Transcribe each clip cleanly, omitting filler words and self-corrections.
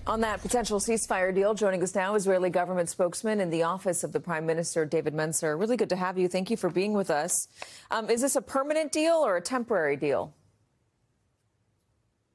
On that potential ceasefire deal, joining us now, Israeli government spokesman in the office of the Prime Minister, David Mencer. Really good to have you. Thank you for being with us. Is this a permanent deal or a temporary deal?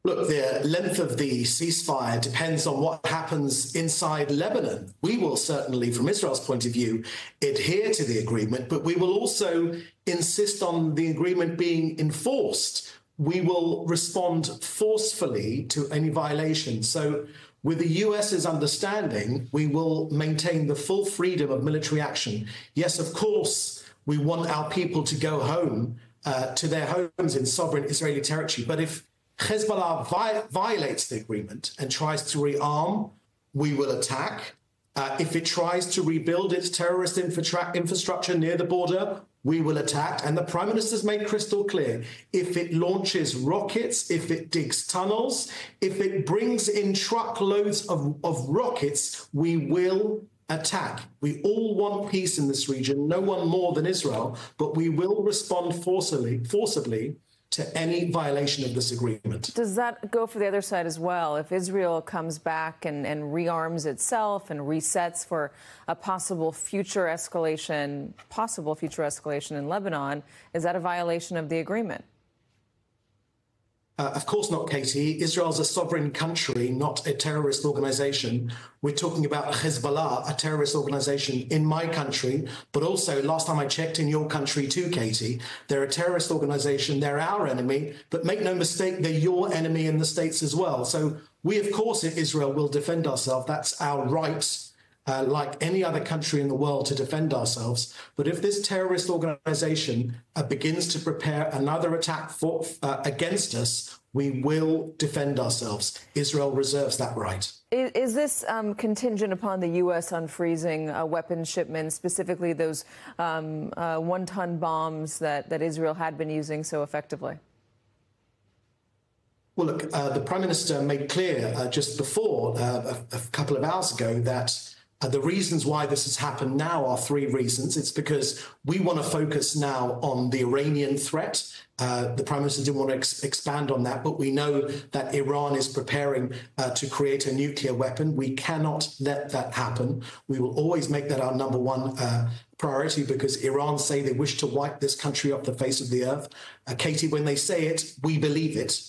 Look, the length of the ceasefire depends on what happens inside Lebanon. We will certainly, from Israel's point of view, adhere to the agreement, but we will also insist on the agreement being enforced. We will respond forcefully to any violation. So with the US's understanding, we will maintain the full freedom of military action. Yes, of course, we want our people to go home to their homes in sovereign Israeli territory. But if Hezbollah violates the agreement and tries to rearm, we will attack. If it tries to rebuild its terrorist infrastructure near the border, we will attack. And the Prime Minister's made crystal clear, if it launches rockets, if it digs tunnels, if it brings in truckloads of rockets, we will attack. We all want peace in this region, no one more than Israel, but we will respond forcibly to any violation of this agreement. Does that go for the other side as well? If Israel comes back and rearms itself and resets for a possible future escalation in Lebanon, is that a violation of the agreement? Of course not, Katie. Israel's a sovereign country, not a terrorist organization. We're talking about Hezbollah, a terrorist organization in my country, but also, last time I checked, in your country too, Katie. They're a terrorist organization. They're our enemy, but make no mistake, they're your enemy in the States as well. So we, of course, in Israel will defend ourselves. That's our right. Like any other country in the world, to defend ourselves. But if this terrorist organization begins to prepare another attack against us, we will defend ourselves. Israel reserves that right. Is this contingent upon the U.S. unfreezing weapons shipments, specifically those one-ton bombs that Israel had been using so effectively? Well, look, the Prime Minister made clear just before, a couple of hours ago, that the reasons why this has happened now are three reasons. It's because we want to focus now on the Iranian threat. The Prime Minister didn't want to expand on that, but we know that Iran is preparing to create a nuclear weapon. We cannot let that happen. We will always make that our number one priority, because Iran say they wish to wipe this country off the face of the earth. Katie, when they say it, we believe it.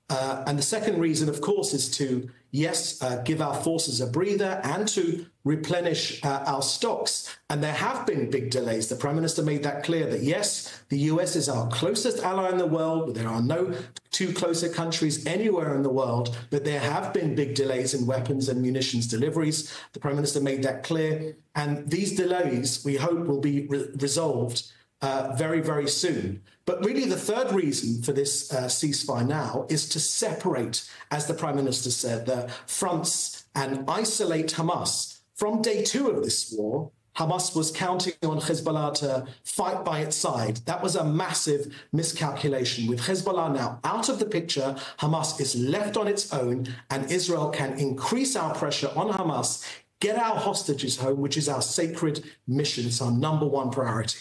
And the second reason, of course, is to, yes, give our forces a breather and to replenish our stocks. And there have been big delays. The Prime Minister made that clear, that, yes, the US is our closest ally in the world. There are no two closer countries anywhere in the world, but there have been big delays in weapons and munitions deliveries. The Prime Minister made that clear. And these delays, we hope, will be resolved very, very soon. But really, the third reason for this ceasefire now is to separate, as the Prime Minister said, the fronts and isolate Hamas. From day two of this war, Hamas was counting on Hezbollah to fight by its side. That was a massive miscalculation. With Hezbollah now out of the picture, Hamas is left on its own, and Israel can increase our pressure on Hamas, get our hostages home, which is our sacred mission. It's our number one priority.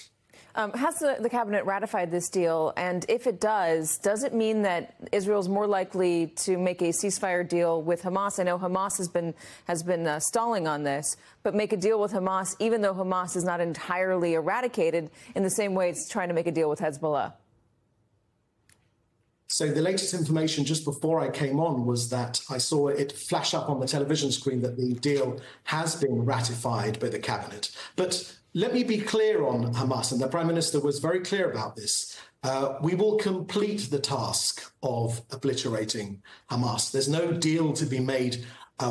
Has the cabinet ratified this deal? And if it does it mean that Israel is more likely to make a ceasefire deal with Hamas? I know Hamas has been stalling on this, but make a deal with Hamas, even though Hamas is not entirely eradicated, in the same way it's trying to make a deal with Hezbollah? So the latest information just before I came on was that I saw it flash up on the television screen that the deal has been ratified by the cabinet. But let me be clear on Hamas, and the Prime Minister was very clear about this. We will complete the task of obliterating Hamas. There's no deal to be made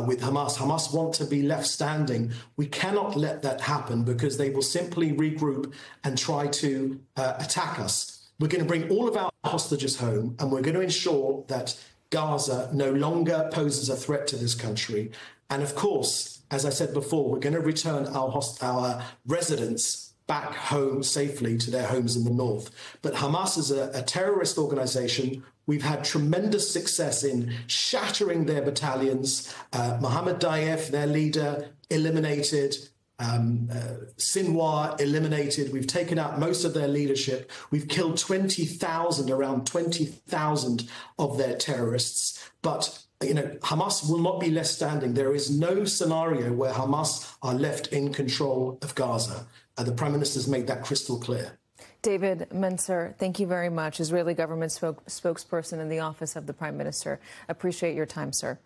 with Hamas. Hamas want to be left standing. We cannot let that happen, because they will simply regroup and try to attack us. We're going to bring all of our hostages home, and we're going to ensure that Gaza no longer poses a threat to this country. And of course, as I said before, we're going to return our residents back home safely to their homes in the north. But Hamas is a terrorist organization. We've had tremendous success in shattering their battalions. Mohammed Daif, their leader, eliminated. Sinwar eliminated. We've taken out most of their leadership. We've killed around 20,000 of their terrorists. But Hamas will not be left standing. There is no scenario where Hamas are left in control of Gaza. The Prime Minister's made that crystal clear. David Mencer, thank you very much. Israeli government spokesperson in the office of the Prime Minister. Appreciate your time, sir.